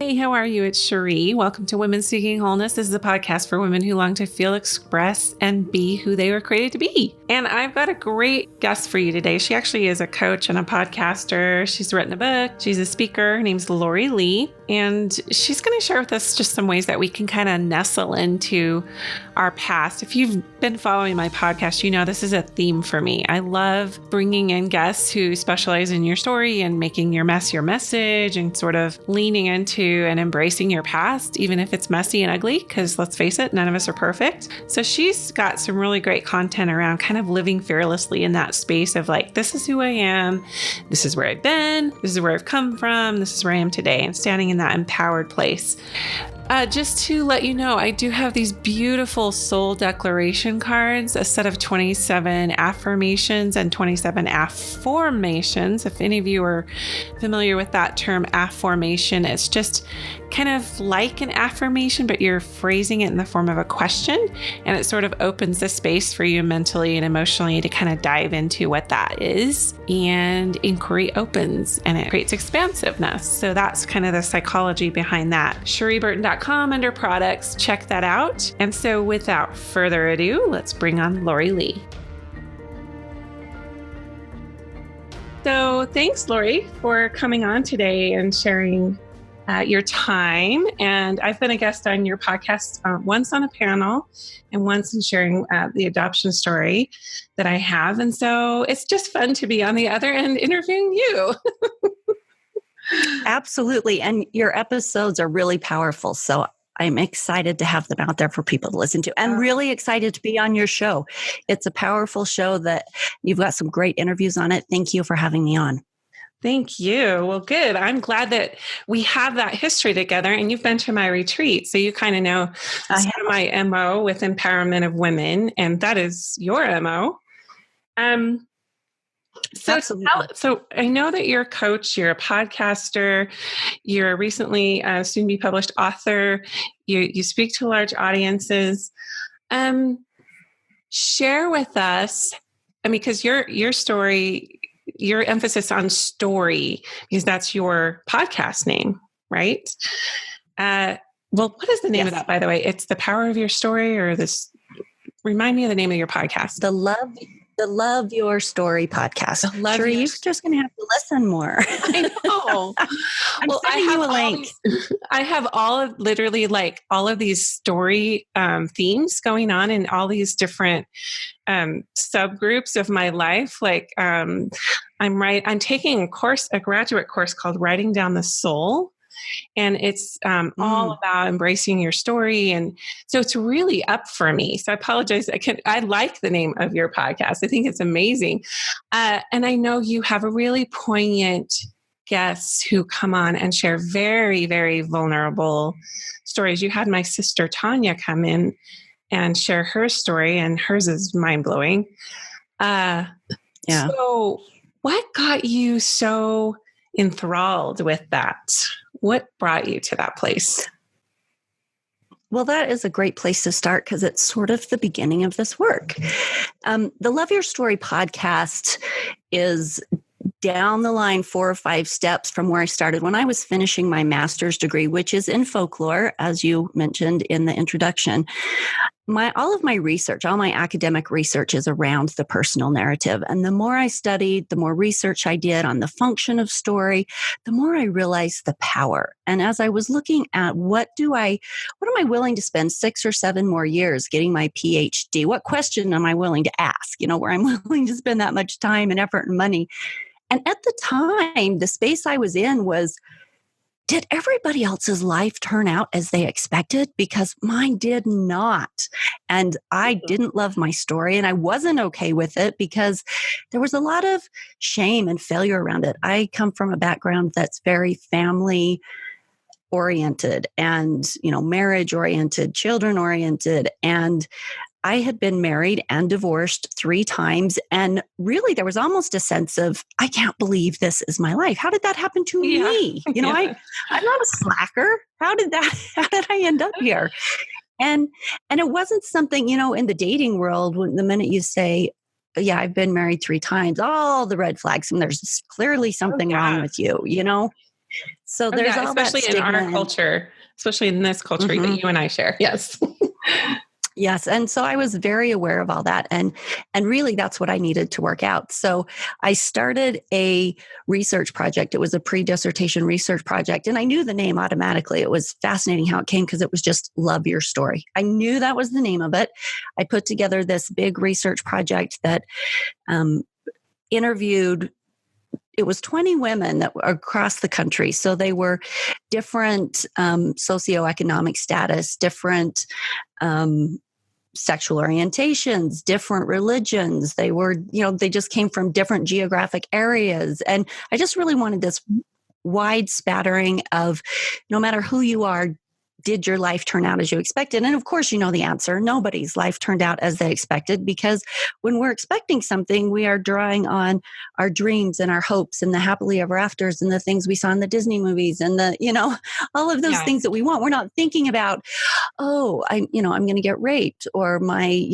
Hey, how are you? It's Cherie. Welcome to Women Seeking Wholeness. This is a podcast for women who long to feel, express, and be who they were created to be. And I've got a great guest for you today. She actually is a coach and a podcaster. She's written a book. She's a speaker. Her name's Lori Lee. And she's going to share with us just some ways that we can kind of nestle into our past. If you've been following my podcast, you know this is a theme for me. I love bringing in guests who specialize in your story and making your mess your message and sort of leaning into and embracing your past, even if it's messy and ugly, because let's face it, none of us are perfect. So she's got some really great content around kind of living fearlessly in that space of like, this is who I am. This is where I've been. This is where I've come from. This is where I am today, and standing in that empowered place. Just to let you know, I do have these beautiful soul declaration cards, a set of 27 affirmations and 27 afformations. If any of you are familiar with that term, affirmation, it's just kind of like an affirmation, but you're phrasing it in the form of a question. And it sort of opens the space for you mentally and emotionally to kind of dive into what that is. And inquiry opens and it creates expansiveness. So that's kind of the psychology behind that. CherieBurton.com under products, check that out. And so without further ado, let's bring on Lori Lee. So thanks, Lori, for coming on today and sharing your time. And I've been a guest on your podcast once on a panel and once in sharing the adoption story that I have. And so it's just fun to be on the other end interviewing you. Absolutely. And your episodes are really powerful. So I'm excited to have them out there for people to listen to, and really excited to be on your show. It's a powerful show that you've got some great interviews on it. Thank you for having me on. Thank you. Well, good. I'm glad that we have that history together, and you've been to my retreat. So you kind of know my MO with empowerment of women, and that is your MO. So I know that you're a coach, you're a podcaster, you're a recently soon be published author. You speak to large audiences. Share with us, because your story, your emphasis on story, because that's your podcast name, right? Well, what is the name of that, by the way? It's The Power of Your Story, or this, remind me of the name of your podcast. The Love Your Story podcast. Sure, you're just going to have to listen more. I know. Well, I have you a link. I have literally all of these story themes going on in all these different subgroups of my life. I'm taking a graduate course called Writing Down the Soul. And it's all about embracing your story. And so it's really up for me. So I apologize. I like the name of your podcast. I think it's amazing. And I know you have a really poignant guests who come on and share very, very vulnerable stories. You had my sister Tanya come in and share her story, and hers is mind-blowing. So what got you so enthralled with that? What brought you to that place? Well, that is a great place to start because it's sort of the beginning of this work. The Love Your Story podcast is down the line 4 or 5 steps from where I started when I was finishing my master's degree, which is in folklore, as you mentioned in the introduction. All of my research, all my academic research is around the personal narrative. And the more I studied, the more research I did on the function of story, the more I realized the power. And as I was looking at what am I willing to spend 6 or 7 more years getting my PhD? What question am I willing to ask? Where I'm willing to spend that much time and effort and money. And at the time, the space I was in was, did everybody else's life turn out as they expected? Because mine did not. And I didn't love my story, and I wasn't okay with it because there was a lot of shame and failure around it. I come from a background that's very family oriented and, marriage oriented, children oriented. And I had been married and divorced 3 times. And really, there was almost a sense of, I can't believe this is my life. How did that happen to me? I'm not a slacker. How did I end up here? And it wasn't something, in the dating world, when the minute you say, yeah, I've been married 3 times, all the red flags, and there's clearly something wrong with you, So Oh, there's yeah, all that especially in stigma. our culture, especially in this culture that you and I share. Yes. Yes. And so I was very aware of all that. And really that's what I needed to work out. So I started a research project. It was a pre-dissertation research project. And I knew the name automatically. It was fascinating how it came because it was just Love Your Story. I knew that was the name of it. I put together this big research project that interviewed, it was 20 women that were across the country. So they were different socioeconomic status, different sexual orientations, different religions. They were, they just came from different geographic areas. And I just really wanted this wide spattering of no matter who you are, did your life turn out as you expected? And of course, you know the answer. Nobody's life turned out as they expected, because when we're expecting something, we are drawing on our dreams and our hopes and the happily ever afters and the things we saw in the Disney movies and all of those things that we want. We're not thinking about, I'm going to get raped, or my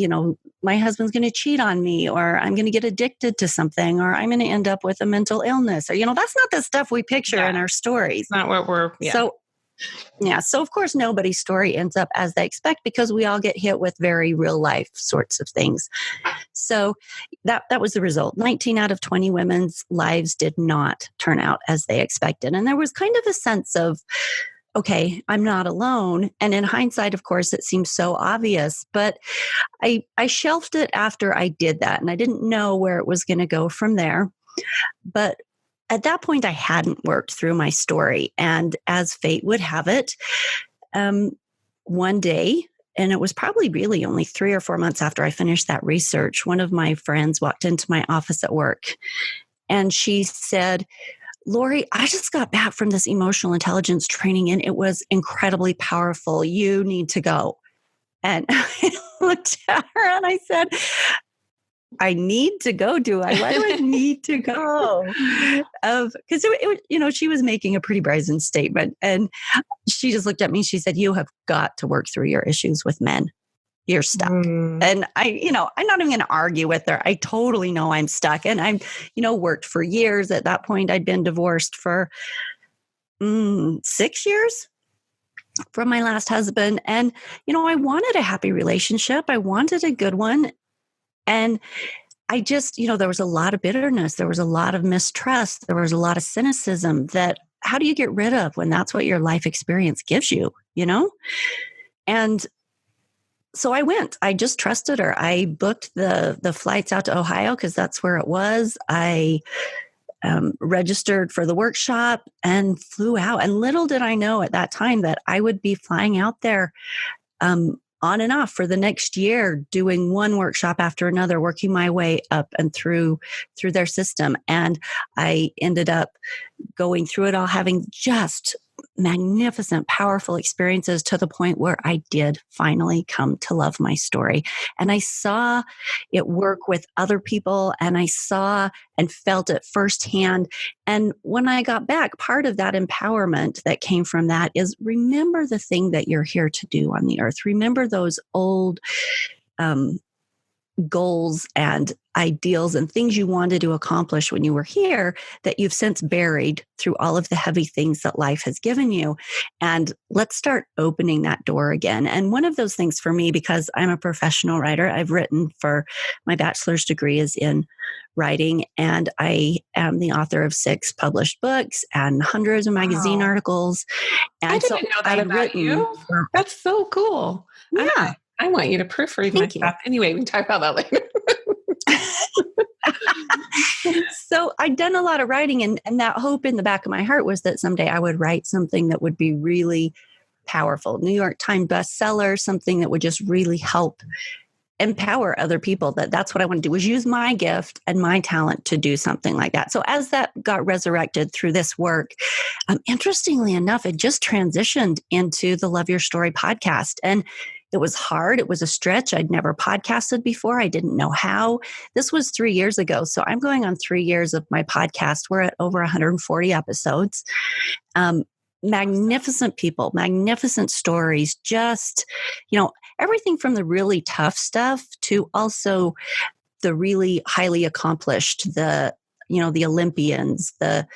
husband's going to cheat on me, or I'm going to get addicted to something, or I'm going to end up with a mental illness, or, that's not the stuff we picture in our stories. It's not what we're, So of course, nobody's story ends up as they expect, because we all get hit with very real life sorts of things. So that was the result. 19 out of 20 women's lives did not turn out as they expected. And there was kind of a sense of, okay, I'm not alone. And in hindsight, of course, it seems so obvious, but I shelved it after I did that. And I didn't know where it was going to go from there. But at that point, I hadn't worked through my story. And as fate would have it, one day, and it was probably really only 3 or 4 months after I finished that research, one of my friends walked into my office at work, and she said, "Lori, I just got back from this emotional intelligence training, and it was incredibly powerful. You need to go." And I looked at her and I said, "I need to go, do I? Why do I need to go?" Because she was making a pretty brazen statement, and she just looked at me. She said, "You have got to work through your issues with men. You're stuck." And I'm not even going to argue with her. I totally know I'm stuck, and I'm, worked for years. At that point, I'd been divorced for 6 years from my last husband, and I wanted a happy relationship. I wanted a good one. And I just, there was a lot of bitterness. There was a lot of mistrust. There was a lot of cynicism that, how do you get rid of when that's what your life experience gives you, And so I went. I just trusted her. I booked the flights out to Ohio because that's where it was. I registered for the workshop and flew out. And little did I know at that time that I would be flying out there on and off for the next year, doing one workshop after another, working my way up and through their system. And I ended up going through it all, having just magnificent, powerful experiences, to the point where I did finally come to love my story. And I saw it work with other people, and I saw and felt it firsthand. And when I got back, part of that empowerment that came from that is, remember the thing that you're here to do on the earth. Remember those old goals and ideals and things you wanted to accomplish when you were here that you've since buried through all of the heavy things that life has given you. And let's start opening that door again. And one of those things for me, because I'm a professional writer, I've written for, my bachelor's degree is in writing, and I am the author of 6 published books and hundreds of magazine articles. And I didn't know that about you. That's so cool. Yeah. I want you to proofread my stuff. Anyway, we can talk about that later. So I'd done a lot of writing, and that hope in the back of my heart was that someday I would write something that would be really powerful. New York Times bestseller, something that would just really help empower other people. That's what I want to do, was use my gift and my talent to do something like that. So as that got resurrected through this work, interestingly enough, it just transitioned into the Love Your Story podcast. And it was hard. It was a stretch. I'd never podcasted before. I didn't know how. This was 3 years ago. So I'm going on 3 years of my podcast. We're at over 140 episodes. Magnificent people, magnificent stories, just, everything from the really tough stuff to also the really highly accomplished, the the Olympians, the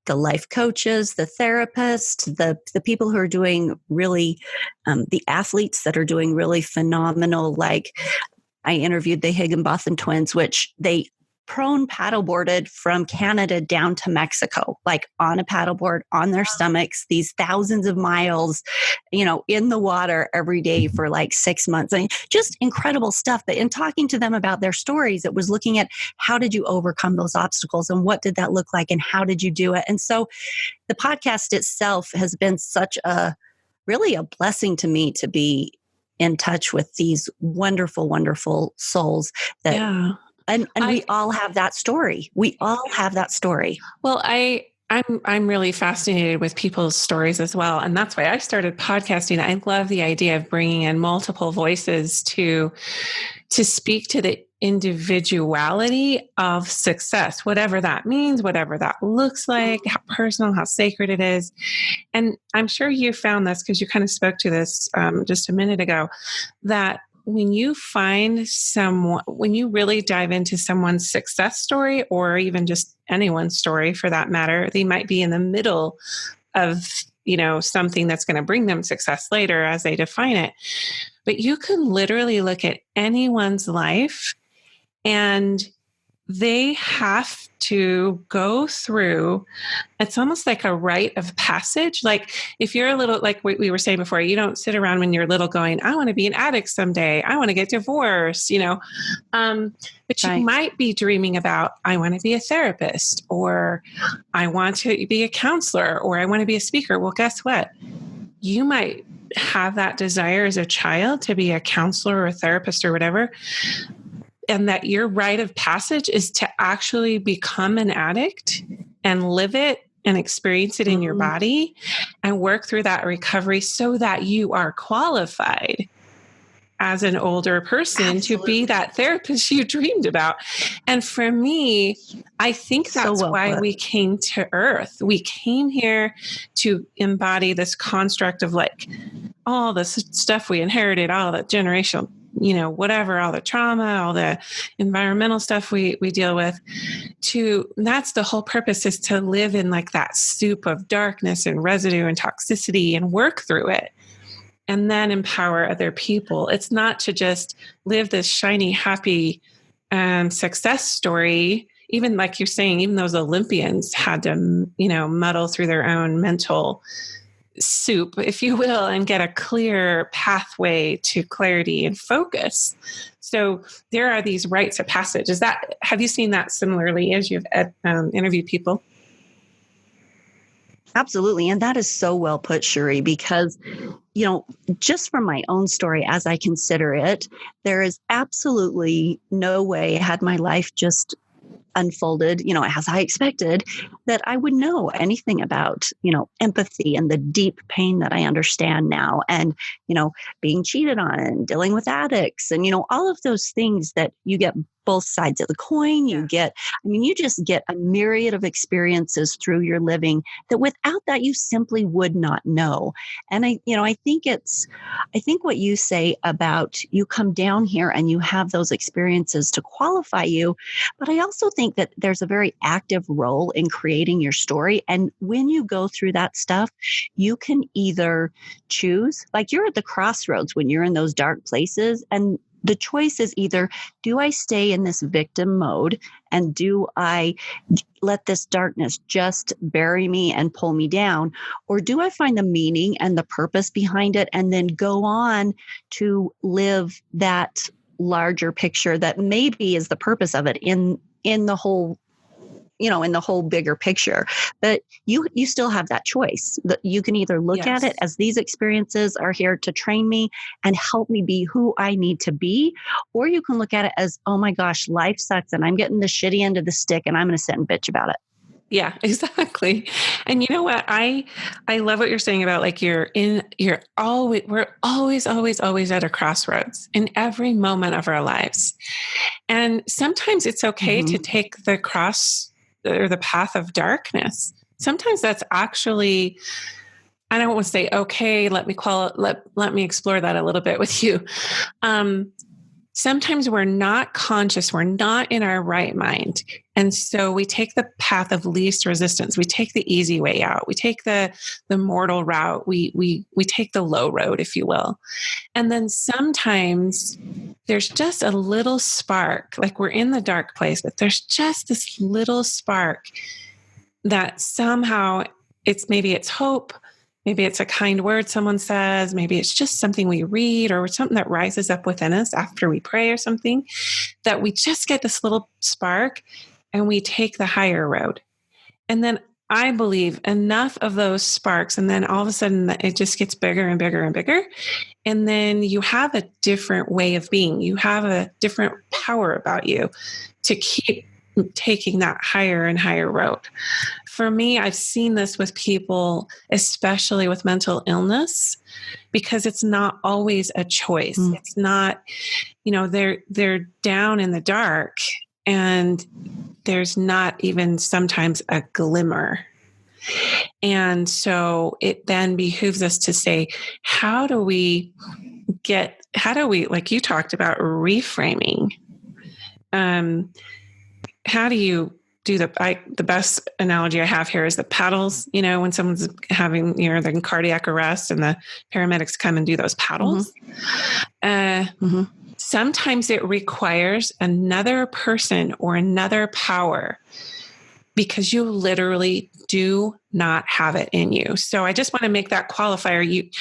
life coaches, the therapists, the people who are doing really, the athletes that are doing really phenomenal. Like I interviewed the Higginbotham twins, which they prone paddleboarded from Canada down to Mexico, like on a paddleboard on their stomachs, these thousands of miles, in the water every day for like 6 months. I mean, just incredible stuff. But in talking to them about their stories, it was looking at how did you overcome those obstacles and what did that look like and how did you do it? And so the podcast itself has been really a blessing to me to be in touch with these wonderful, wonderful souls that Yeah. And we all have that story. We all have that story. Well, I'm really fascinated with people's stories as well. And that's why I started podcasting. I love the idea of bringing in multiple voices to speak to the individuality of success, whatever that means, whatever that looks like, how personal, how sacred it is. And I'm sure you found this because you kind of spoke to this just a minute ago, that when you find someone, when you really dive into someone's success story, or even just anyone's story for that matter, they might be in the middle of, something that's going to bring them success later as they define it. But you can literally look at anyone's life and they have to go through, it's almost like a rite of passage. Like if you're a little, like we were saying before, you don't sit around when you're little going, I want to be an addict someday. I want to get divorced, but you might be dreaming about, I want to be a therapist, or I want to be a counselor, or I want to be a speaker. Well, guess what? You might have that desire as a child to be a counselor or a therapist or whatever. And that your rite of passage is to actually become an addict and live it and experience it in your body and work through that recovery so that you are qualified as an older person to be that therapist you dreamed about. And for me, I think that's why we came to Earth. We came here to embody this construct of like all the stuff we inherited, all the generational, whatever, all the trauma, all the environmental stuff we deal with, that's the whole purpose, is to live in like that soup of darkness and residue and toxicity and work through it and then empower other people. It's not to just live this shiny, happy success story. Even like you're saying, even those Olympians had to, muddle through their own mental soup, if you will, and get a clear pathway to clarity and focus. So there are these rites of passage. Have you seen that similarly as you've interviewed people? Absolutely. And that is so well put, Shuri, because, just from my own story, as I consider it, there is absolutely no way, had my life just unfolded, as I expected, that I would know anything about, empathy and the deep pain that I understand now, and, being cheated on and dealing with addicts and, all of those things that you get both sides of the coin. You just get a myriad of experiences through your living that without that, you simply would not know. And I think what you say about you come down here and you have those experiences to qualify you, but I also think that there's a very active role in creating your story. And when you go through that stuff, you can either choose, like you're at the crossroads when you're in those dark places, and the choice is either, do I stay in this victim mode and do I let this darkness just bury me and pull me down? Or do I find the meaning and the purpose behind it and then go on to live that larger picture that maybe is the purpose of it in the whole, in the whole bigger picture? But you still have that choice. That you can either look at it as these experiences are here to train me and help me be who I need to be, or you can look at it as, oh my gosh, life sucks and I'm getting the shitty end of the stick and I'm going to sit and bitch about it. Yeah, exactly. And you know what? I love what you're saying about like we're always at a crossroads in every moment of our lives. And sometimes it's okay to take the cross or the path of darkness. Sometimes that's actually, I don't want to say, okay, let me explore that a little bit with you. sometimes we're not conscious, we're not in our right mind. And so we take the path of least resistance. We take the easy way out. We take the mortal route. We take the low road, if you will. And then sometimes there's just a little spark, like we're in the dark place, but there's just this little spark that somehow maybe it's hope. Maybe it's a kind word someone says. Maybe it's just something we read or something that rises up within us after we pray or something, that we just get this little spark and we take the higher road. And then I believe enough of those sparks, and then all of a sudden it just gets bigger and bigger and bigger. And then you have a different way of being. You have a different power about you to keep taking that higher and higher road. For me, I've seen this with people, especially with mental illness, because it's not always a choice. It's not, they're down in the dark and there's not even sometimes a glimmer. And so it then behooves us to say, how do we, like you talked about, reframing? How do you do the best analogy I have here is the paddles, when someone's having, they're in cardiac arrest and the paramedics come and do those paddles. Sometimes it requires another person or another power because you literally do not have it in you. So I just want to make that qualifier.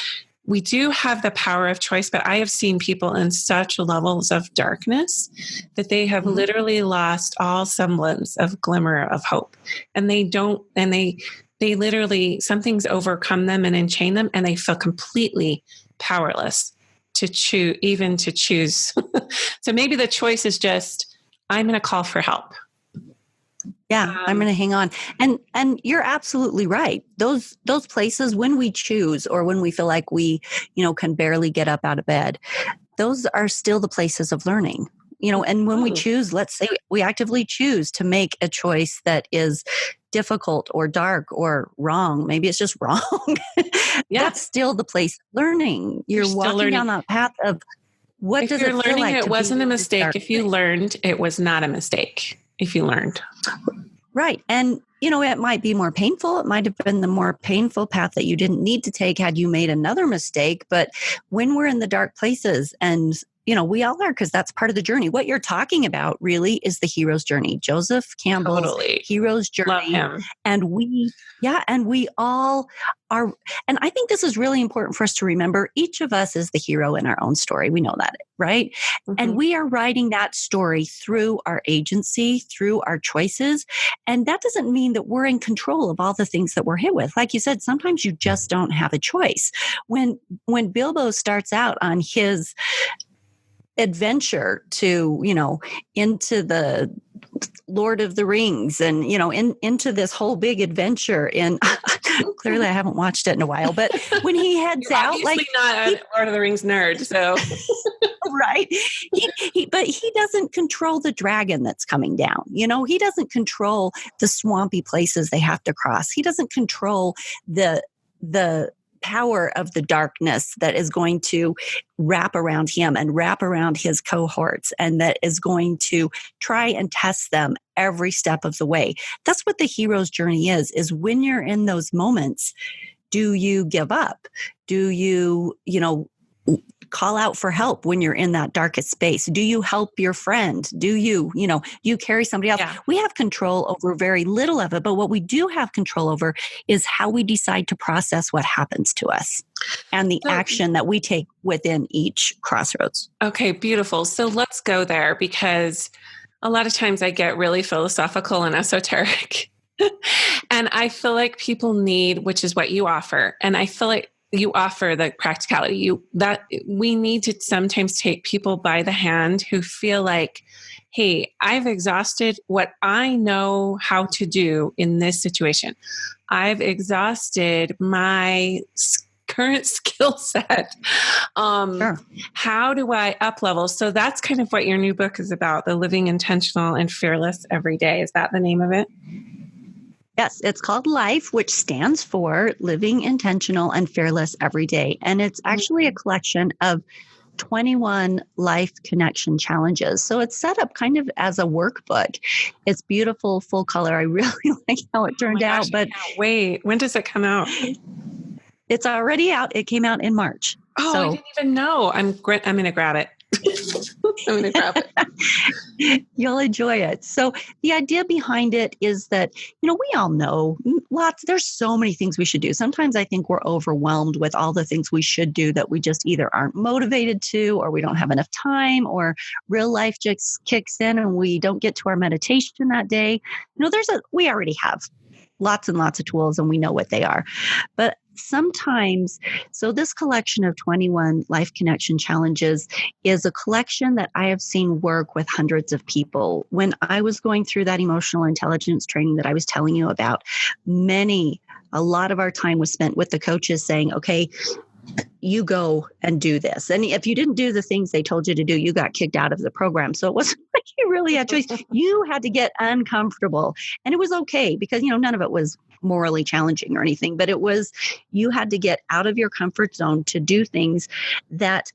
We do have the power of choice, but I have seen people in such levels of darkness that they have literally lost all semblance of glimmer of hope. And they literally, something's overcome them and enchained them, and they feel completely powerless to choose. So maybe the choice is just, I'm going to call for help. Yeah, I'm going to hang on. And you're absolutely right. Those places when we choose or when we feel like we, can barely get up out of bed, those are still the places of learning. And when we choose, let's say we actively choose to make a choice that is difficult or dark or wrong. Maybe it's just wrong. That's still the place of learning. You're walking learning down that path of what does it feel like? If you're learning, it wasn't a mistake. If you learned, it was not a mistake. If you learned. Right. And, it might be more painful. It might have been the more painful path that you didn't need to take had you made another mistake. But when we're in the dark places, and, we all are, because that's part of the journey. What you're talking about really is the hero's journey. Joseph Campbell's hero's journey. Love him. And we all are. And I think this is really important for us to remember. Each of us is the hero in our own story. We know that, right? And we are writing that story through our agency, through our choices. And that doesn't mean that we're in control of all the things that we're hit with. Like you said, sometimes you just don't have a choice. When Bilbo starts out on his adventure to, into the Lord of the Rings and, into this whole big adventure in, clearly I haven't watched it in a while, but when he heads out, like not a Lord of the Rings nerd, so. Right. But he doesn't control the dragon that's coming down. He doesn't control the swampy places they have to cross. He doesn't control the power of the darkness that is going to wrap around him and wrap around his cohorts, and that is going to try and test them every step of the way. That's what the hero's journey is when you're in those moments, do you give up? Do you, call out for help when you're in that darkest space? Do you help your friend? Do you carry somebody else? Yeah. We have control over very little of it, but what we do have control over is how we decide to process what happens to us and the action that we take within each crossroads. Okay, beautiful. So let's go there, because a lot of times I get really philosophical and esoteric. And I feel like people need, which is what you offer. And I feel like you offer the practicality that we need to sometimes take people by the hand who feel like, hey, I've exhausted what I know how to do in this situation. I've exhausted my current skill set. Sure. How do I up level? So that's kind of what your new book is about, the Living Intentional and Fearless Every Day. Is that the name of it? Yes, it's called LIFE, which stands for Living Intentional and Fearless Every Day. And it's actually a collection of 21 life connection challenges. So it's set up kind of as a workbook. It's beautiful, full color. I really like how it turned out. But wait, when does it come out? It's already out. It came out in March. Oh, so, I didn't even know. I'm going to grab it. I'm going to grab it. You'll enjoy it. So the idea behind it is that, we all know there's so many things we should do. Sometimes I think we're overwhelmed with all the things we should do that we just either aren't motivated to, or we don't have enough time, or real life just kicks in and we don't get to our meditation that day. We already have lots and lots of tools and we know what they are. But sometimes, so this collection of 21 life connection challenges is a collection that I have seen work with hundreds of people. When I was going through that emotional intelligence training that I was telling you about, a lot of our time was spent with the coaches saying, okay, you go and do this. And if you didn't do the things they told you to do, you got kicked out of the program. So it wasn't like you really had choice. You had to get uncomfortable. And it was okay because, none of it was morally challenging or anything, but you had to get out of your comfort zone to do things that,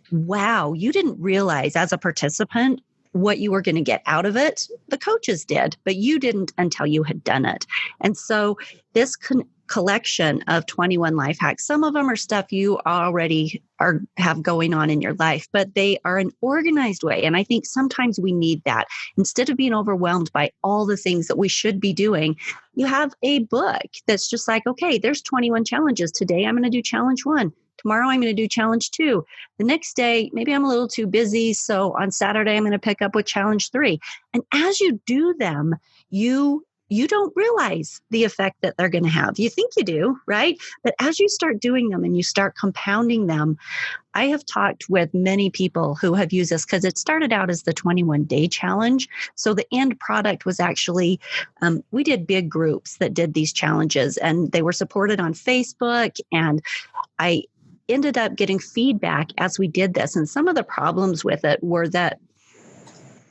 you didn't realize as a participant what you were going to get out of it. The coaches did, but you didn't until you had done it. And so this collection of 21 life hacks, some of them are stuff you already have going on in your life, but they are an organized way. And I think sometimes we need that. Instead of being overwhelmed by all the things that we should be doing, you have a book that's just like, okay, there's 21 challenges. Today, I'm going to do challenge 1. Tomorrow, I'm going to do challenge 2. The next day, maybe I'm a little too busy. So on Saturday, I'm going to pick up with challenge 3. And as you do them, you don't realize the effect that they're going to have. You think you do, right? But as you start doing them and you start compounding them, I have talked with many people who have used this because it started out as the 21-day challenge. So the end product was actually, we did big groups that did these challenges and they were supported on Facebook. And I ended up getting feedback as we did this. And some of the problems with it were that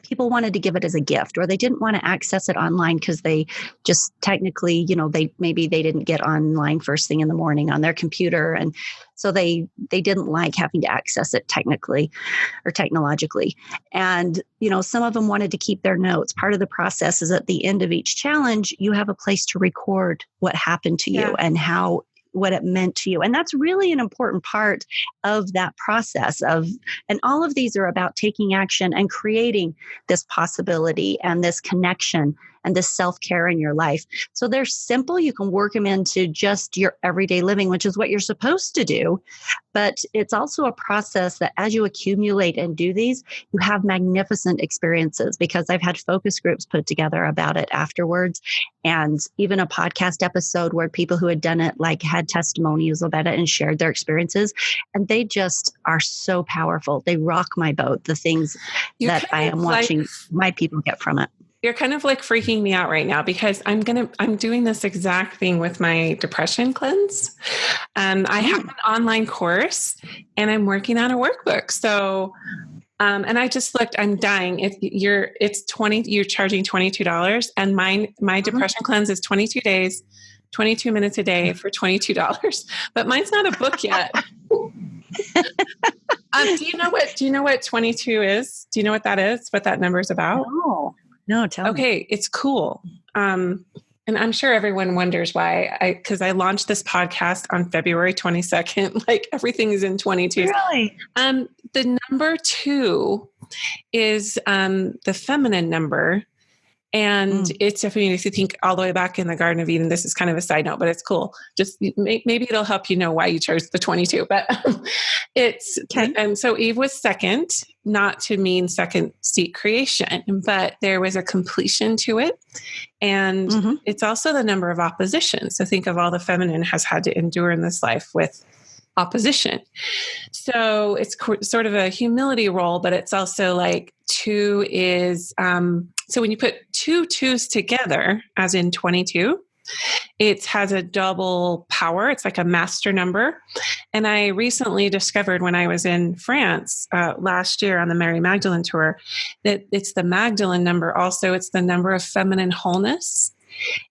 people wanted to give it as a gift, or they didn't want to access it online because they just technically, they didn't get online first thing in the morning on their computer. And so they didn't like having to access it technically or technologically. And, some of them wanted to keep their notes. Part of the process is at the end of each challenge, you have a place to record what happened to you and what it meant to you. And that's really an important part of that process and all of these are about taking action and creating this possibility and this connection and this self-care in your life. So they're simple. You can work them into just your everyday living, which is what you're supposed to do. But it's also a process that as you accumulate and do these, you have magnificent experiences because I've had focus groups put together about it afterwards. And even a podcast episode where people who had done it had testimonials about it and shared their experiences. And they just are so powerful. They rock my boat, the things that I am watching my people get from it. You're kind of freaking me out right now because I'm doing this exact thing with my depression cleanse. I have an online course and I'm working on a workbook. So, and I just looked, I'm dying. You're charging $22 and my depression cleanse is 22 days, 22 minutes a day for $22, but mine's not a book yet. Do you know what 22 is? Do you know what that is? What that number is about? No, tell me. Okay, it's cool. And I'm sure everyone wonders why because I launched this podcast on February 22nd. Everything is in 22. Really? The number 2 is the feminine number. And it's definitely, if you think all the way back in the Garden of Eden, this is kind of a side note, but it's cool. Just maybe it'll help you know why you chose the 22. But it's okay. And so Eve was second, not to mean second seat creation, but there was a completion to it. And it's also the number of opposition. So think of all the feminine has had to endure in this life with opposition. So it's sort of a humility role, but it's also 2 is, so when you put 2 2s together, as in 22, it has a double power. It's like a master number. And I recently discovered when I was in France last year on the Mary Magdalene tour, that it's the Magdalene number. Also, it's the number of feminine wholeness.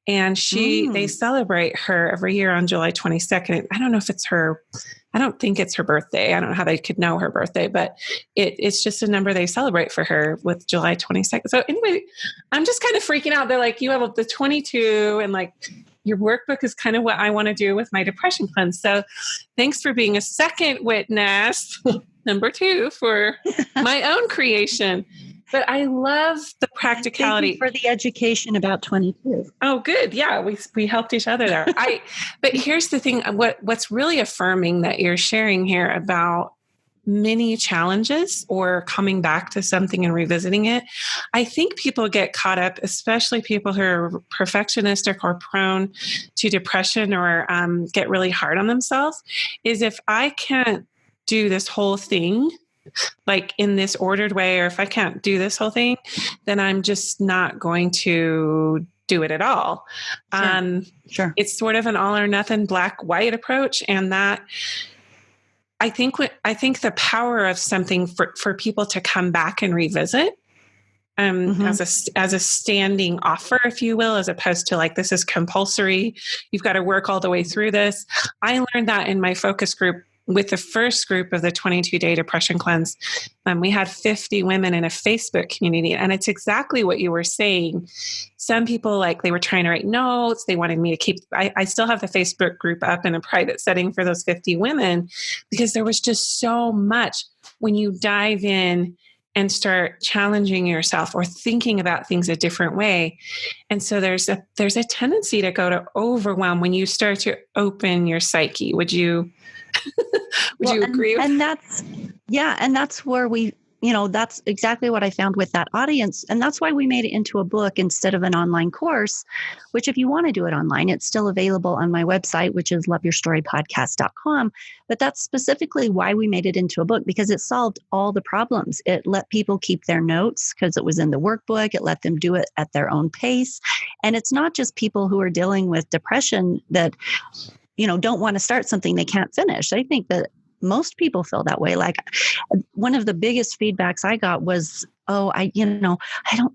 And they celebrate her every year on July 22nd. I don't know if it's her I don't think it's her birthday. I don't know how they could know her birthday, but it's just a number they celebrate for her with July 22nd. So anyway, I'm just kind of freaking out. They're like, you have the 22 and like your workbook is kind of what I want to do with my depression cleanse. So thanks for being a second witness, number 2 for my own creation. But I love the practicality. Thank you for the education about 22. Oh, good. Yeah, we helped each other there. But here's the thing: what's really affirming that you're sharing here about many challenges or coming back to something and revisiting it. I think people get caught up, especially people who are perfectionistic or prone to depression or get really hard on themselves. Is if I can't do this whole thing like in this ordered way, or if I can't do this whole thing, then I'm just not going to do it at all. Sure. It's sort of an all or nothing, black, white approach. And that I think the power of something for people to come back and revisit as a standing offer, if you will, as opposed to like, this is compulsory. You've got to work all the way through this. I learned that in my focus group with the first group of the 22-day depression cleanse. We had 50 women in a Facebook community, and it's exactly what you were saying. Some people, like, they were trying to write notes. They wanted me to keep, I still have the Facebook group up in a private setting for those 50 women, because there was just so much when you dive in and start challenging yourself or thinking about things a different way. And so there's a tendency to go to overwhelm when you start to open your psyche. Would you you agree? And that's where that's exactly what I found with that audience. And that's why we made it into a book instead of an online course, which if you want to do it online, it's still available on my website, which is loveyourstorypodcast.com. But that's specifically why we made it into a book, because it solved all the problems. It let people keep their notes because it was in the workbook. It let them do it at their own pace. And it's not just people who are dealing with depression that don't want to start something they can't finish. I think that most people feel that way. Like, one of the biggest feedbacks I got was, I'm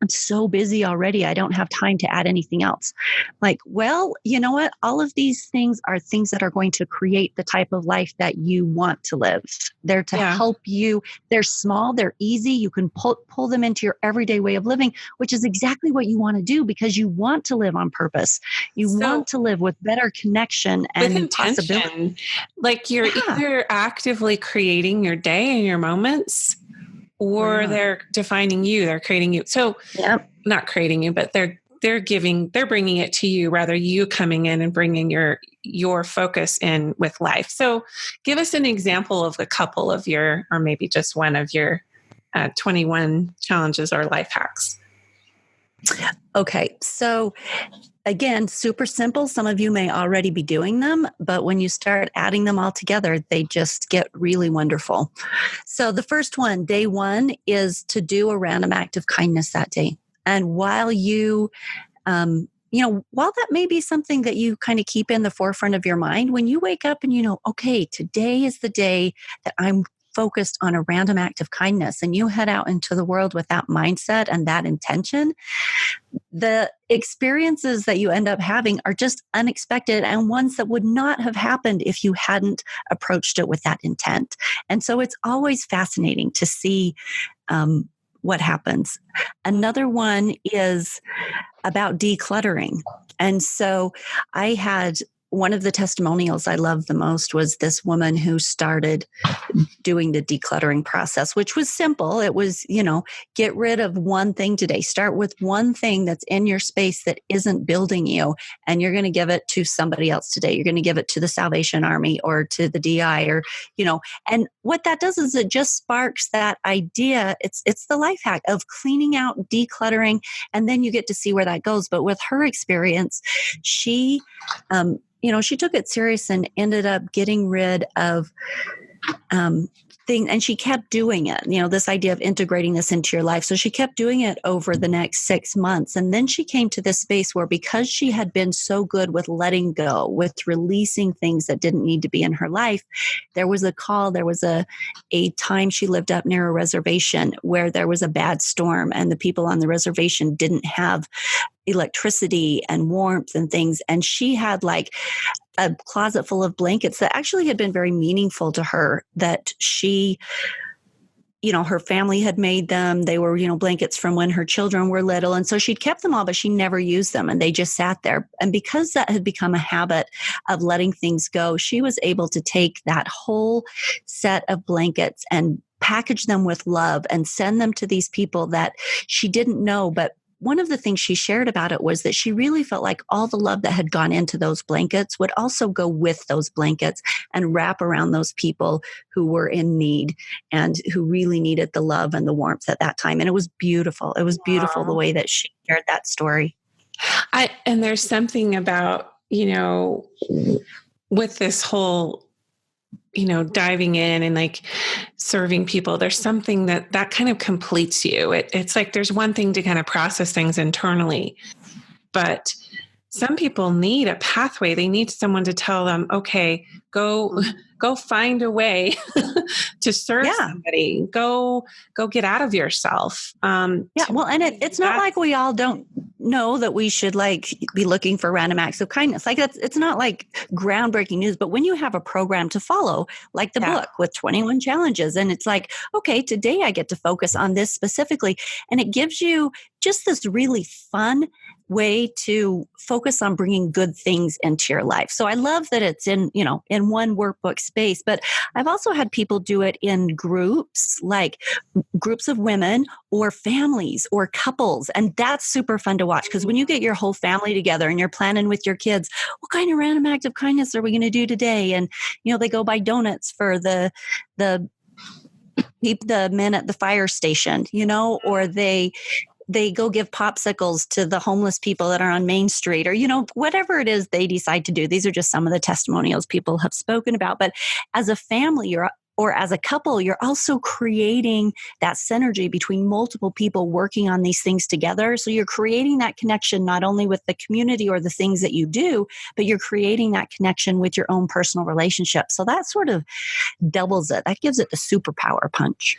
so busy already. I don't have time to add anything else. Like, well, you know what? All of these things are things that are going to create the type of life that you want to live. They're to help you. They're small. They're easy. You can pull them into your everyday way of living, which is exactly what you want to do, because you want to live on purpose. You want to live with better connection and possibility. Like, you're either actively creating your day and your moments, or they're defining you, they're creating you. So not creating you, but they're bringing it to you, rather you coming in and bringing your focus in with life. So give us an example of a couple of your, or maybe just one of your 21 challenges or life hacks. Okay. So again, super simple. Some of you may already be doing them, but when you start adding them all together, they just get really wonderful. So the first one, day one, is to do a random act of kindness that day. And while while that may be something that you kind of keep in the forefront of your mind, when you wake up and okay, today is the day that I'm focused on a random act of kindness, and you head out into the world with that mindset and that intention, the experiences that you end up having are just unexpected and ones that would not have happened if you hadn't approached it with that intent. And so it's always fascinating to see what happens. Another one is about decluttering. And so I had one of the testimonials I loved the most was this woman who started doing the decluttering process, which was simple. It was, get rid of one thing today. Start with one thing that's in your space that isn't building you, and you're going to give it to somebody else today. You're going to give it to the Salvation Army or to the DI, or, and what that does is it just sparks that idea. It's the life hack of cleaning out, decluttering, and then you get to see where that goes. But with her experience, she took it serious and ended up getting rid of thing, and she kept doing it, this idea of integrating this into your life. So she kept doing it over the next 6 months. And then she came to this space where, because she had been so good with letting go, with releasing things that didn't need to be in her life, there was a call, there was a time she lived up near a reservation where there was a bad storm, and the people on the reservation didn't have electricity and warmth and things. And she had like a closet full of blankets that actually had been very meaningful to her, that she, her family had made them. They were, blankets from when her children were little. And so she'd kept them all, but she never used them. And they just sat there. And because that had become a habit of letting things go, she was able to take that whole set of blankets and package them with love and send them to these people that she didn't know. But one of the things she shared about it was that she really felt like all the love that had gone into those blankets would also go with those blankets and wrap around those people who were in need and who really needed the love and the warmth at that time. And it was beautiful. It was beautiful the way that she shared that story. And there's something about, with this whole, diving in and like serving people, there's something that kind of completes you. It's like, there's one thing to kind of process things internally, but some people need a pathway. They need someone to tell them, okay, go find a way to serve somebody. Go get out of yourself. Well, and it's not like we all don't know that we should like be looking for random acts of kindness. Like it's not like groundbreaking news, but when you have a program to follow, like the book with 21 challenges, and it's like, okay, today I get to focus on this specifically. And it gives you just this really fun way to focus on bringing good things into your life. So I love that it's in one workbook space, but I've also had people do it in groups, like groups of women or families or couples. And that's super fun to watch, because when you get your whole family together and you're planning with your kids, what kind of random act of kindness are we going to do today? And, they go buy donuts for the men at the fire station, or they go give popsicles to the homeless people that are on Main Street, or, whatever it is they decide to do. These are just some of the testimonials people have spoken about. But as a family or as a couple, you're also creating that synergy between multiple people working on these things together. So you're creating that connection not only with the community or the things that you do, but you're creating that connection with your own personal relationship. So that sort of doubles it. That gives it the superpower punch.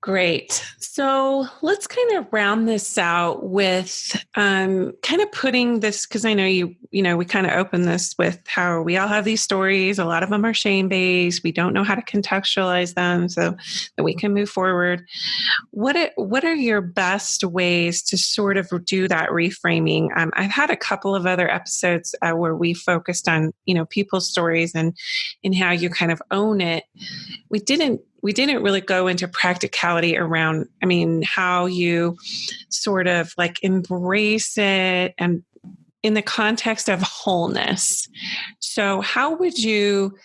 Great. So let's kind of round this out with kind of putting this, because I know we kind of open this with how we all have these stories. A lot of them are shame-based. We don't know how to contextualize them so that we can move forward. What are your best ways to sort of do that reframing? I've had a couple of other episodes where we focused on, people's stories and how you kind of own it. We didn't really go into practicality around, how you sort of like embrace it and in the context of wholeness. So how would you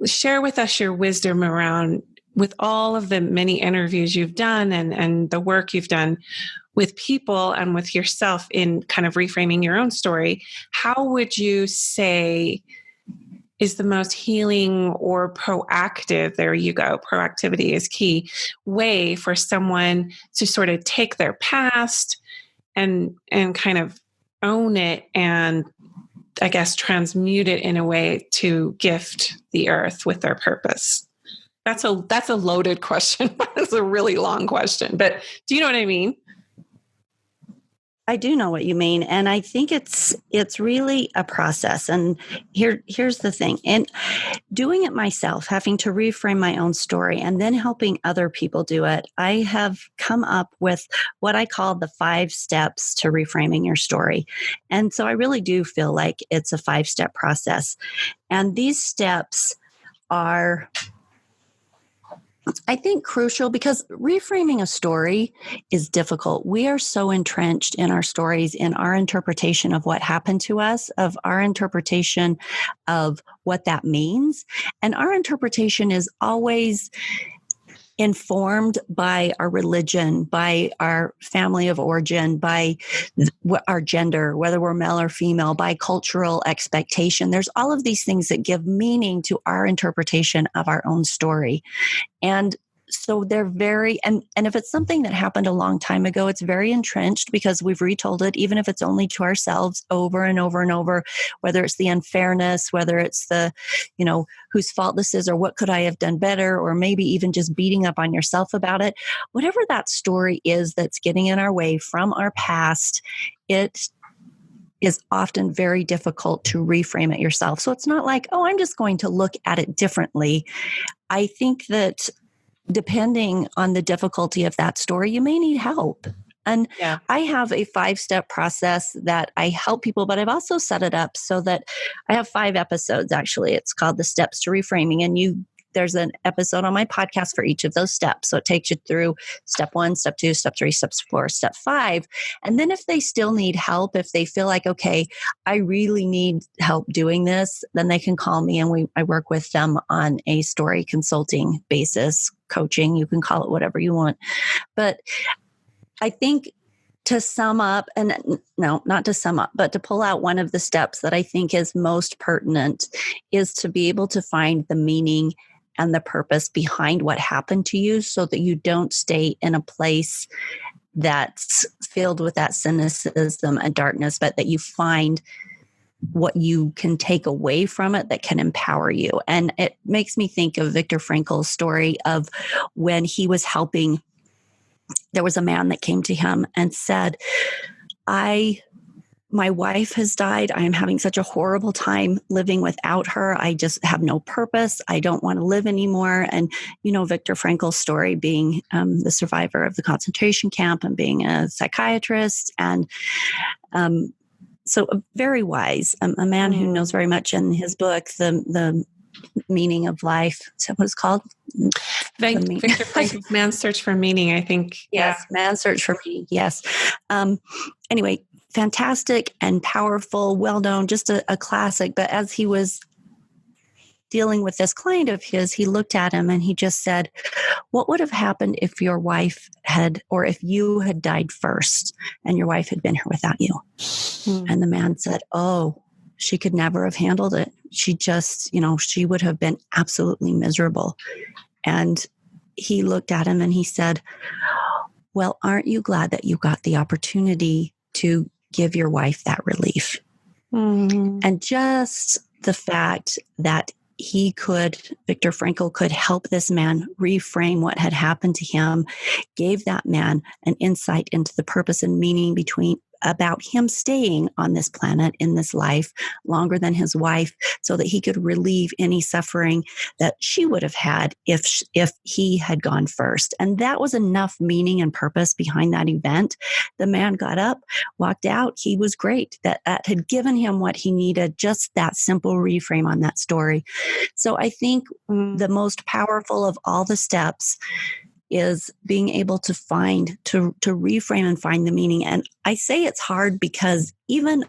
share with us your wisdom around, with all of the many interviews you've done and the work you've done with people and with yourself in kind of reframing your own story, how would you say is the most healing or proactive, there you go, proactivity is key, way for someone to sort of take their past and kind of own it and, I guess, transmute it in a way to gift the earth with their purpose? That's a loaded question. It's a really long question, but do you know what I mean? I do know what you mean. And I think it's really a process. And here's the thing. And doing it myself, having to reframe my own story and then helping other people do it, I have come up with what I call the 5 steps to reframing your story. And so I really do feel like it's a 5-step process. And these steps are, I think, crucial because reframing a story is difficult. We are so entrenched in our stories, in our interpretation of what happened to us, of our interpretation of what that means. And our interpretation is always informed by our religion, by our family of origin, by our gender, whether we're male or female, by cultural expectation. There's all of these things that give meaning to our interpretation of our own story. And So they're very, and if it's something that happened a long time ago, it's very entrenched because we've retold it, even if it's only to ourselves over and over and over, whether it's the unfairness, whether it's the, whose fault this is, or what could I have done better, or maybe even just beating up on yourself about it. Whatever that story is that's getting in our way from our past, it is often very difficult to reframe it yourself. So it's not like, oh, I'm just going to look at it differently. I think that depending on the difficulty of that story, you may need help. And I have a 5-step process that I help people, but I've also set it up so that I have 5 episodes, actually. It's called The Steps to Reframing. And there's an episode on my podcast for each of those steps. So it takes you through step 1, step 2, step 3, step 4, step 5. And then if they still need help, if they feel like, okay, I really need help doing this, then they can call me and I work with them on a story consulting basis, coaching, you can call it whatever you want. But I think to sum up, and no, not to sum up, but to pull out one of the steps that I think is most pertinent is to be able to find the meaning and the purpose behind what happened to you so that you don't stay in a place that's filled with that cynicism and darkness, but that you find what you can take away from it that can empower you. And it makes me think of Viktor Frankl's story of when he was helping, there was a man that came to him and said, my wife has died. I am having such a horrible time living without her. I just have no purpose. I don't want to live anymore. And, Viktor Frankl's story being the survivor of the concentration camp and being a psychiatrist. And so very wise, a man who knows very much in his book, the meaning of life. Is that what it's called? Viktor Frankl's Man's Search for Meaning, I think. Yes, Man's Search for Meaning. Yes. Anyway, fantastic and powerful, well-known, just a classic. But as he was dealing with this client of his, he looked at him and he just said, what would have happened if your wife or if you had died first and your wife had been here without you? And the man said, oh, she could never have handled it. She just, she would have been absolutely miserable. And he looked at him and he said, well, aren't you glad that you got the opportunity to give your wife that relief? And just the fact that Viktor Frankl could help this man reframe what had happened to him, gave that man an insight into the purpose and meaning about him staying on this planet in this life longer than his wife so that he could relieve any suffering that she would have had if he had gone first. And that was enough meaning and purpose behind that event. The man got up, walked out. He was great. That had given him what he needed, just that simple reframe on that story. So I think the most powerful of all the steps is being able to reframe and find the meaning. And I say it's hard because even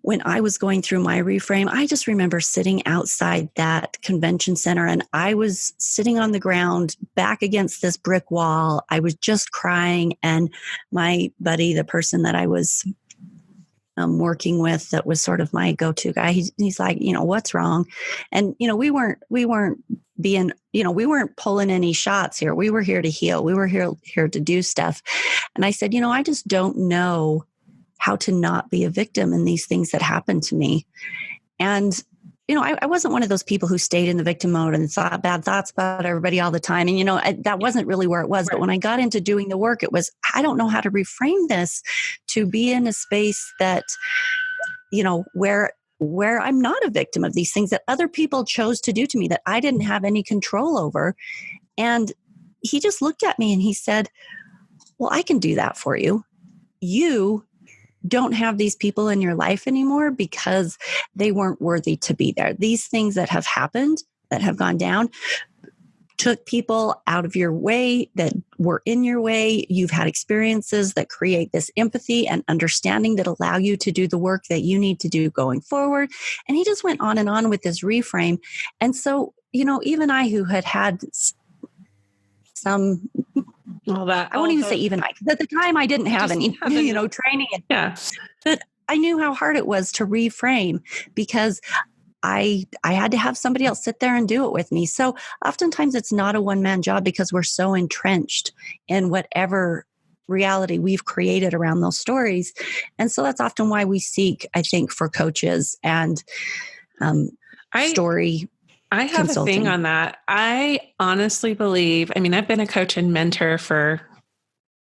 when I was going through my reframe, I just remember sitting outside that convention center and I was sitting on the ground back against this brick wall. I was just crying. And my buddy, the person that I was working with, that was sort of my go-to guy, he's like, what's wrong? And, we weren't being, we weren't pulling any shots here. We were here to heal. We were here to do stuff. And I said, I just don't know how to not be a victim in these things that happened to me. And, I wasn't one of those people who stayed in the victim mode and thought bad thoughts about everybody all the time. And, that wasn't really where it was. Right. But when I got into doing the work, it was, I don't know how to reframe this to be in a space that, where I'm not a victim of these things that other people chose to do to me that I didn't have any control over. And he just looked at me and he said, well, I can do that for you. You don't have these people in your life anymore because they weren't worthy to be there. These things that have happened, that have gone down, took people out of your way that were in your way. You've had experiences that create this empathy and understanding that allow you to do the work that you need to do going forward. And he just went on and on with this reframe. And so, even I, who had some, I won't even say even I, because at the time I didn't have any, training. Yeah. But I knew how hard it was to reframe because I had to have somebody else sit there and do it with me. So oftentimes it's not a one-man job because we're so entrenched in whatever reality we've created around those stories. And so that's often why we seek, I think, for coaches and story I have consulting. a thing on that. I honestly believe, I mean, I've been a coach and mentor for,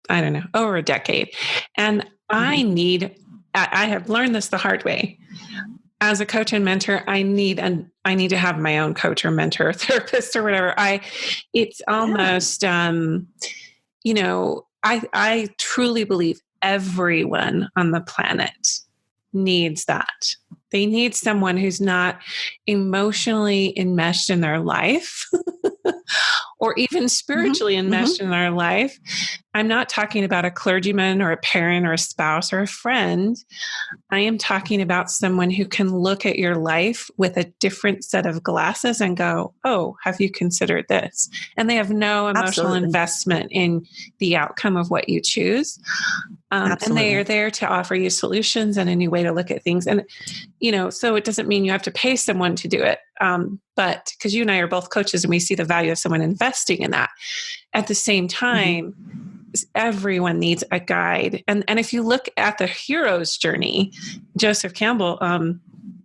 I don't know, over a decade. And I have learned this the hard way. As a coach and mentor, I need to have my own coach or mentor or therapist or whatever. It's almost, I truly believe everyone on the planet needs that. They need someone who's not emotionally enmeshed in their life or even spiritually enmeshed in their life. I'm not talking about a clergyman or a parent or a spouse or a friend. I am talking about someone who can look at your life with a different set of glasses and go, oh, have you considered this? And they have no emotional investment in the outcome of what you choose. And they are there to offer you solutions and a new way to look at things. And, so it doesn't mean you have to pay someone to do it. But because you and I are both coaches and we see the value of someone investing in that. At the same time, everyone needs a guide. And if you look at the hero's journey, Joseph Campbell,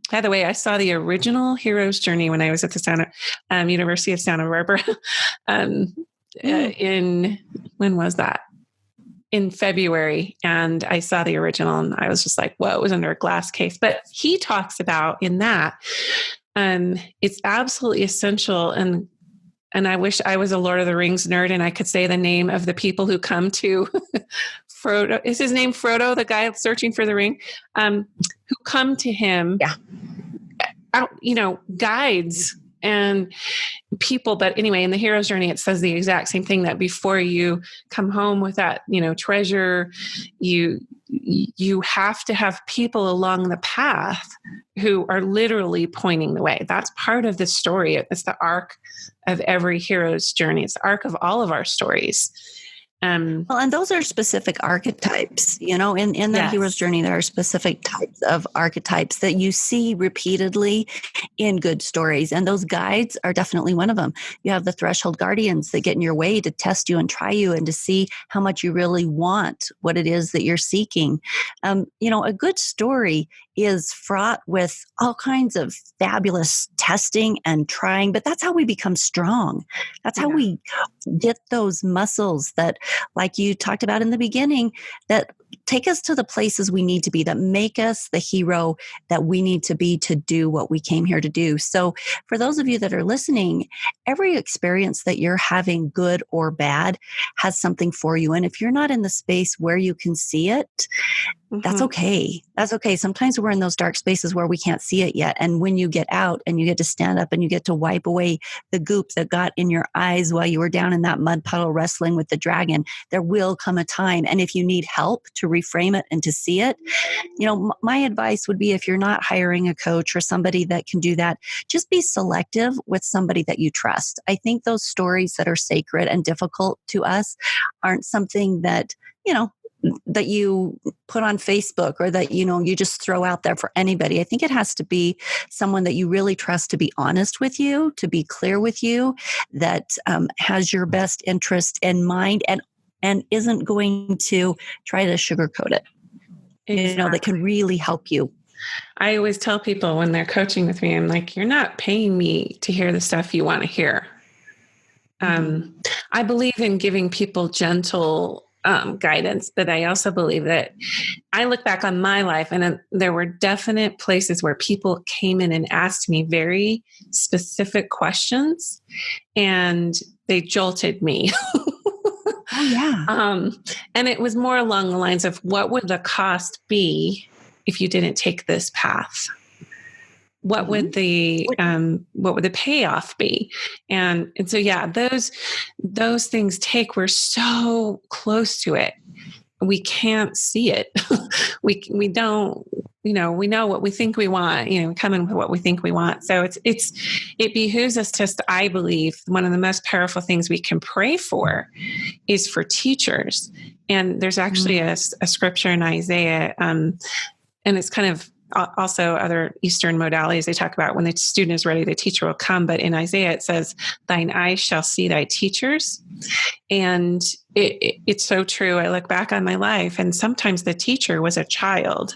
by the way, I saw the original hero's journey when I was at the University of Santa Barbara when was that? In February. And I saw the original and I was just like, whoa, it was under a glass case. But he talks about in that, it's absolutely essential. And I wish I was a Lord of the Rings nerd and I could say the name of the people who come to Frodo. Is his name Frodo, the guy searching for the ring? Who come to him, guides and people. But anyway, in the hero's journey, it says the exact same thing, that before you come home with that, treasure, you have to have people along the path who are literally pointing the way. That's part of the story. It's the arc of every hero's journey. It's the arc of all of our stories. And those are specific archetypes, in that hero's journey, there are specific types of archetypes that you see repeatedly in good stories. And those guides are definitely one of them. You have the threshold guardians that get in your way to test you and try you and to see how much you really want what it is that you're seeking. A good story is fraught with all kinds of fabulous testing and trying, but that's how we become strong. That's how we get those muscles that, like you talked about in the beginning, that take us to the places we need to be, that make us the hero that we need to be to do what we came here to do. So for those of you that are listening, every experience that you're having, good or bad, has something for you. And if you're not in the space where you can see it, that's okay. That's okay. Sometimes we're in those dark spaces where we can't see it yet. And when you get out and you get to stand up and you get to wipe away the goop that got in your eyes while you were down in that mud puddle wrestling with the dragon, there will come a time. And if you need help to reframe it and to see it, my advice would be, if you're not hiring a coach or somebody that can do that, just be selective with somebody that you trust. I think those stories that are sacred and difficult to us aren't something that, that you put on Facebook or that, you just throw out there for anybody. I think it has to be someone that you really trust to be honest with you, to be clear with you, that has your best interest in mind and isn't going to try to sugarcoat it, that can really help you. I always tell people when they're coaching with me, I'm like, you're not paying me to hear the stuff you want to hear. I believe in giving people gentle guidance, but I also believe that I look back on my life and there were definite places where people came in and asked me very specific questions and they jolted me. Oh, yeah. And it was more along the lines of, what would the cost be if you didn't take this path? What would the payoff be? And so, yeah, those things we're so close to it. We can't see it. we don't, we know what we think we want, we come in with what we think we want. So it behooves us to, I believe, one of the most powerful things we can pray for is for teachers. And there's actually a scripture in Isaiah, and it's kind of also other Eastern modalities, they talk about when the student is ready, the teacher will come. But in Isaiah, it says, thine eyes shall see thy teachers. And it's so true. I look back on my life, and sometimes the teacher was a child.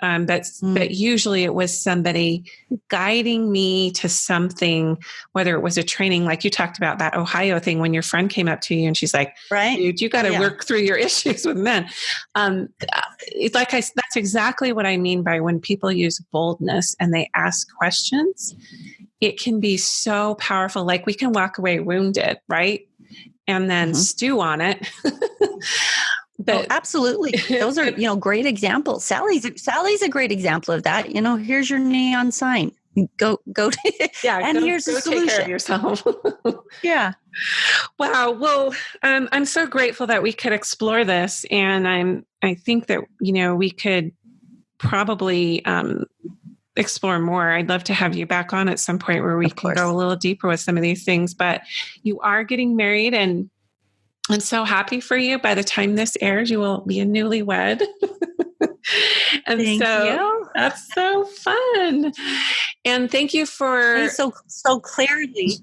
But usually it was somebody guiding me to something, whether it was a training, like you talked about that Ohio thing when your friend came up to you and she's like, right, dude, you got to work through your issues with men. It's like, that's exactly what I mean by when people use boldness and they ask questions, it can be so powerful. Like we can walk away wounded, right? And then stew on it. But absolutely. Those are, great examples. Sally's a great example of that. Here's your neon sign. Go and here's the solution. Take care of yourself. Yeah. Wow. Well, I'm so grateful that we could explore this. And I think that, we could probably, explore more. I'd love to have you back on at some point where we can go a little deeper with some of these things, but you are getting married, and I'm so happy for you. By the time this airs, you will be a newlywed. And thank you. That's so fun. And thank you for so clearly.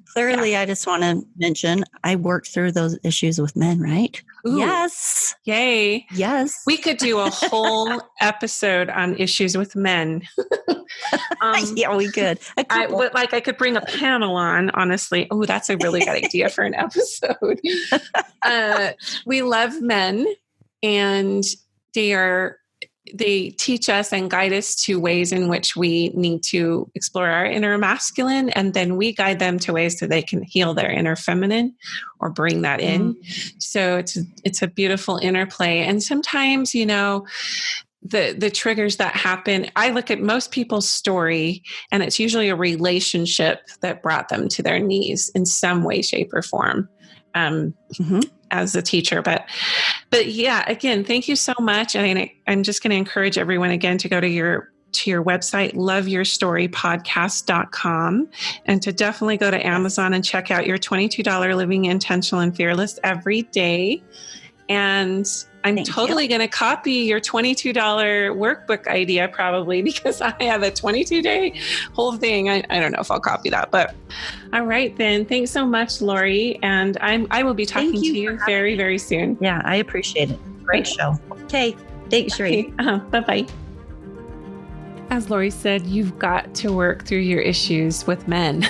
I just want to mention I worked through those issues with men, right? Ooh, yes. Yay. Yes. We could do a whole episode on issues with men. Yeah, we could. I could bring a panel on, honestly. Oh, that's a really good idea for an episode. We love men, and they teach us and guide us to ways in which we need to explore our inner masculine, and then we guide them to ways so they can heal their inner feminine or bring that in. So it's a beautiful interplay. And sometimes, the triggers that happen, I look at most people's story, and it's usually a relationship that brought them to their knees in some way, shape, or form. As a teacher, but yeah, again, thank you so much. And I'm just going to encourage everyone again to go to your website, loveyourstorypodcast.com, and to definitely go to Amazon and check out your $22 Living Intentional and Fearless every day. And I'm totally going to copy your $22 workbook idea, probably, because I have a 22-day whole thing. I don't know if I'll copy that, but all right, then. Thanks so much, Lori. And I will be talking to you very, very soon. Yeah, I appreciate it. Great show. Okay. Thanks, Sheree. Bye-bye. As Lori said, you've got to work through your issues with men.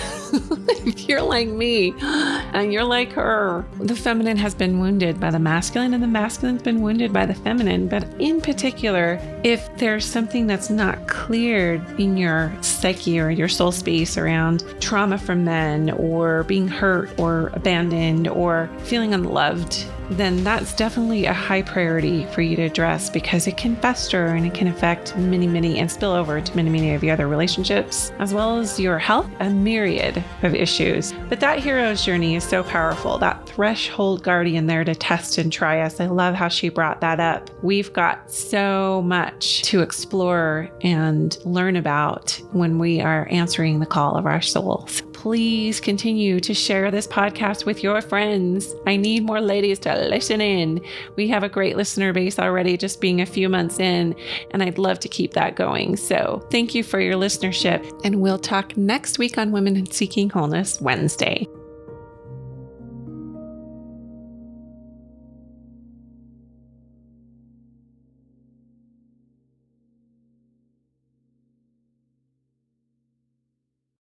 If you're like me and you're like her, the feminine has been wounded by the masculine, and the masculine's been wounded by the feminine. But in particular, if there's something that's not cleared in your psyche or your soul space around trauma from men, or being hurt or abandoned or feeling unloved, then that's definitely a high priority for you to address, because it can fester and it can affect many and spill over to many of your other relationships, as well as your health, a myriad of issues. But that hero's journey is so powerful, that threshold guardian there to test and try us. I love how she brought that up. We've got so much to explore and learn about when we are answering the call of our souls. Please continue to share this podcast with your friends. I need more ladies to listen in. We have a great listener base already, just being a few months in, and I'd love to keep that going. So thank you for your listenership, and we'll talk next week on Women Seeking Wholeness Wednesday.